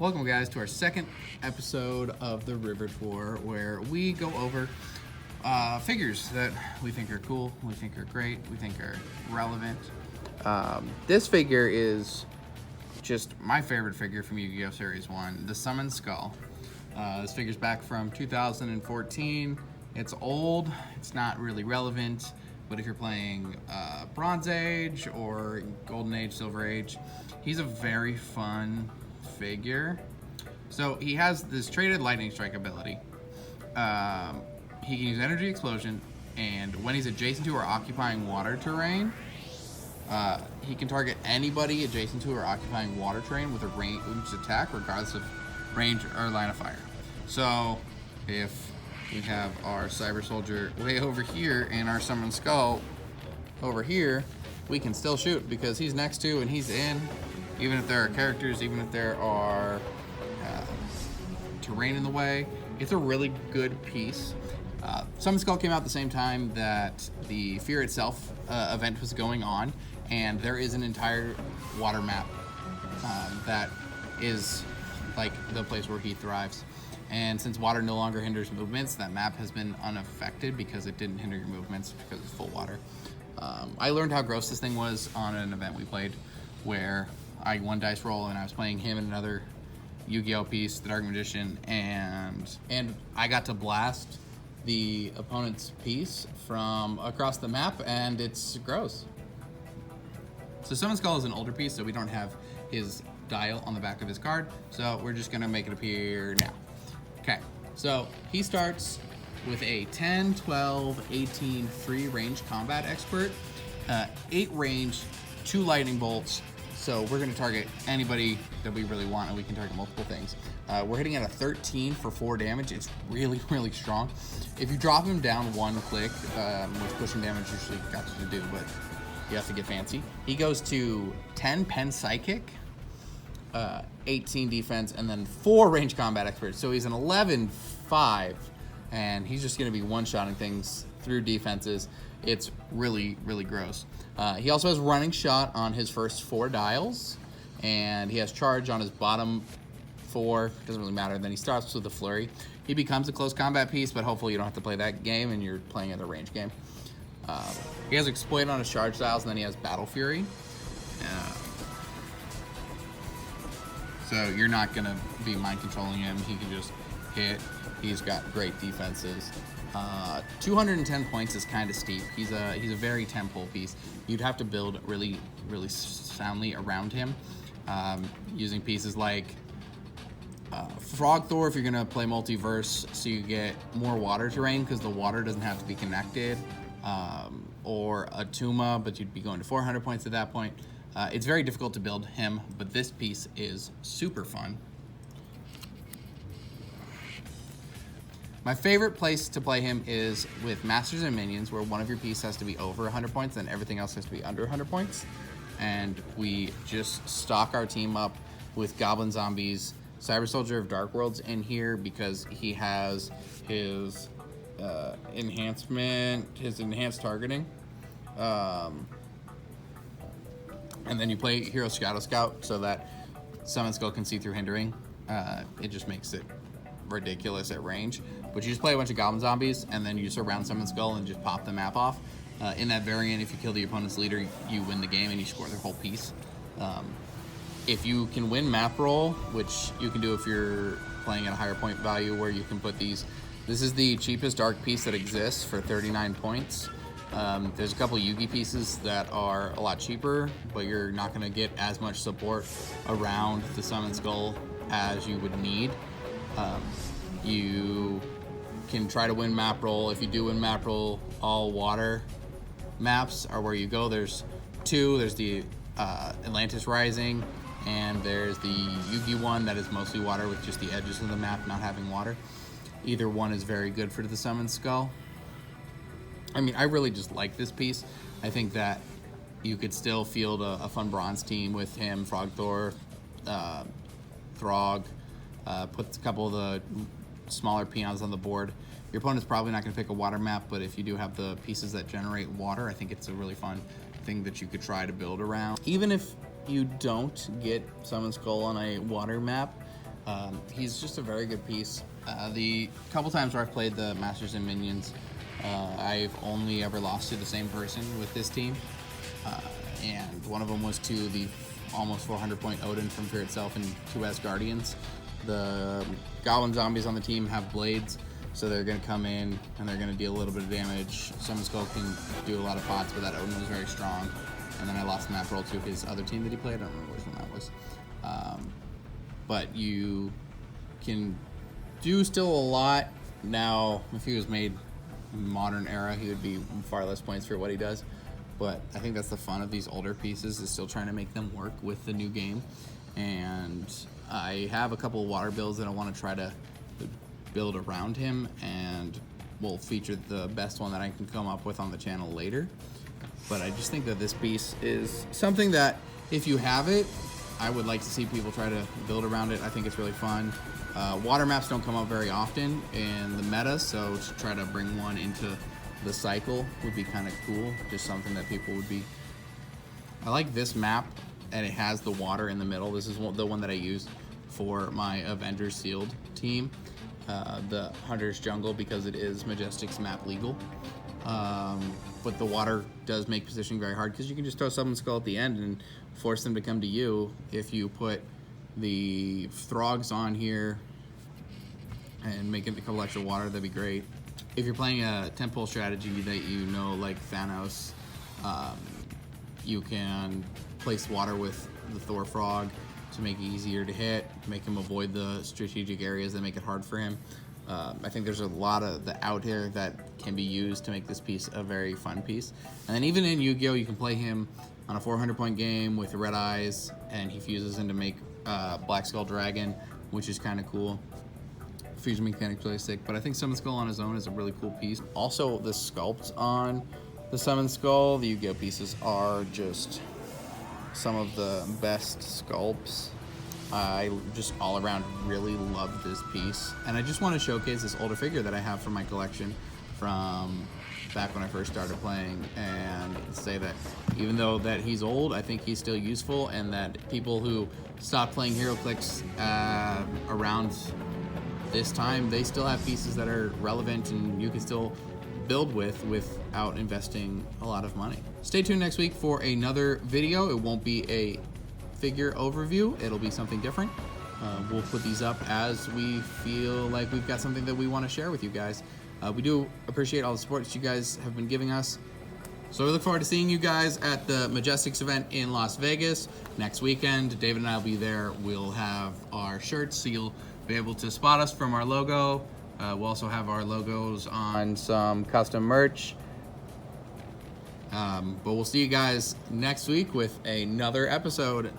Welcome guys to our second episode of the River Tour, where we go over figures that we think are cool, we think are great, we think are relevant. This figure is just my favorite figure from Yu-Gi-Oh! Series 1, the Summoned Skull. This figure's back from 2014. It's old, it's not really relevant, but if you're playing Bronze Age or Golden Age, Silver Age, he's a very fun figure. So he has this traded lightning strike ability. He can use energy explosion, and when he's adjacent to or occupying water terrain, he can target anybody adjacent to or occupying water terrain with a ranged attack, regardless of range or line of fire. So if we have our Cyber Soldier way over here and our Summoned Skull over here, we can still shoot because he's next to and he's in. Even if there are characters, even if there are terrain in the way, it's a really good piece. Summoned Skull came out at the same time that the Fear Itself event was going on, and there is an entire water map that is like the place where he thrives. And since water no longer hinders movements, that map has been unaffected because it didn't hinder your movements because it's full water. I learned how gross this thing was on an event we played where I won dice roll and I was playing him and another Yu-Gi-Oh! Piece, the Dark Magician, and I got to blast the opponent's piece from across the map, and it's gross. So Summoned Skull is an older piece, so we don't have his dial on the back of his card, so we're just gonna make it appear now. Okay, so he starts with a 10, 12, 18 free range combat expert, 8 range, 2 lightning bolts. So we're gonna target anybody that we really want, and we can target multiple things. We're hitting at a 13 for 4 damage. It's really, really strong. If you drop him down 1 click, which pushing damage usually got you to do, but you have to get fancy. He goes to 10 pen psychic, 18 defense, and then 4 range combat expert. So he's an 11-5, and he's just gonna be one-shotting things through defenses. It's really, really gross. He also has running shot on his first 4 dials, and he has charge on his bottom 4. Doesn't really matter. Then he starts with a flurry. He becomes a close combat piece, but hopefully you don't have to play that game and you're playing at a range game. He has exploit on his charge dials, and then he has battle fury. So you're not gonna be mind controlling him. He can just hit. He's got great defenses. 210 points is kind of steep. He's a very tempo piece. You'd have to build really, really soundly around him, using pieces like Frog Thor if you're gonna play multiverse, so you get more water terrain because the water doesn't have to be connected, or a Tuma, but you'd be going to 400 points at that point. It's very difficult to build him, but this piece is super fun. My favorite place to play him is with Masters and Minions, where one of your pieces has to be over 100 points and everything else has to be under 100 points. And we just stock our team up with Goblin Zombies, Cyber Soldier of Dark Worlds in here because he has his enhanced targeting. And then you play Hero Shadow Scout so that Summoned Skull can see through hindering. It just makes it ridiculous at range. But you just play a bunch of Goblin Zombies, and then you surround Summoned Skull and just pop the map off. In that variant, if you kill the opponent's leader, you win the game and you score their whole piece. If you can win map roll, which you can do if you're playing at a higher point value where you can put these. This is the cheapest dark piece that exists for 39 points. There's a couple Yugi pieces that are a lot cheaper, but you're not going to get as much support around the Summoned Skull as you would need. You can try to win map roll. If you do win map roll, all water maps are where you go. There's 2. There's the Atlantis Rising, and there's the Yugi one that is mostly water with just the edges of the map not having water. Either one is very good for the Summoned Skull. I mean, I really just like this piece. I think that you could still field a fun bronze team with him, Frog Thor, Throg, put a couple of the smaller peons on the board. Your opponent's probably not going to pick a water map, but if you do have the pieces that generate water, I think it's a really fun thing that you could try to build around. Even if you don't get Summoned Skull on a water map, He's just a very good piece. The couple times where I've played the Masters and Minions, I've only ever lost to the same person with this team. And one of them was to the almost 400 point Odin from Fear itself and 2 Asgardians. The Goblin Zombies on the team have blades, so they're going to come in and they're going to deal a little bit of damage. Summon Skull can do a lot of pots, but that Odin was very strong. And then I lost map roll to his other team that he played. I don't remember which one that was. But you can do still a lot. Now, if he was made in modern era, he would be far less points for what he does. But I think that's the fun of these older pieces, is still trying to make them work with the new game. And I have a couple of water builds that I want to try to build around him, and we'll feature the best one that I can come up with on the channel later. But I just think that this piece is something that, if you have it, I would like to see people try to build around it. I think it's really fun. Water maps don't come up very often in the meta, so to try to bring one into the cycle would be kind of cool. Just something that people would be... I like this map, and it has the water in the middle. This is the one that I used for my Avengers Sealed team, the Hunter's Jungle, because it is Majestic's map legal. But the water does make positioning very hard, because you can just throw Summon Skull at the end and force them to come to you. If you put the Throgs on here and make it a couple extra water, that'd be great. If you're playing a tentpole strategy that you know, like Thanos, you can place water with the Thor Frog to make it easier to hit, make him avoid the strategic areas that make it hard for him. I think there's a lot of the out here that can be used to make this piece a very fun piece. And then even in Yu-Gi-Oh, you can play him on a 400 point game with red eyes, and he fuses in to make Black Skull Dragon, which is kind of cool. Fusion mechanic's really sick, but I think Summon Skull on his own is a really cool piece. Also, the sculpts on the Summon Skull, the Yu-Gi-Oh pieces, are just some of the best sculpts. I just all around really love this piece, and I just want to showcase this older figure that I have from my collection from back when I first started playing, and say that even though that he's old, I think he's still useful, and that people who stopped playing Heroclix around this time, they still have pieces that are relevant and you can still build with without investing a lot of money. Stay tuned next week for another video. It won't be a figure overview, it'll be something different. We'll put these up as we feel like we've got something that we want to share with you guys. We do appreciate all the support that you guys have been giving us. So we look forward to seeing you guys at the Majestics event in Las Vegas next weekend. David and I will be there. We'll have our shirts, so you'll be able to spot us from our logo. We'll also have our logos on some custom merch. But we'll see you guys next week with another episode.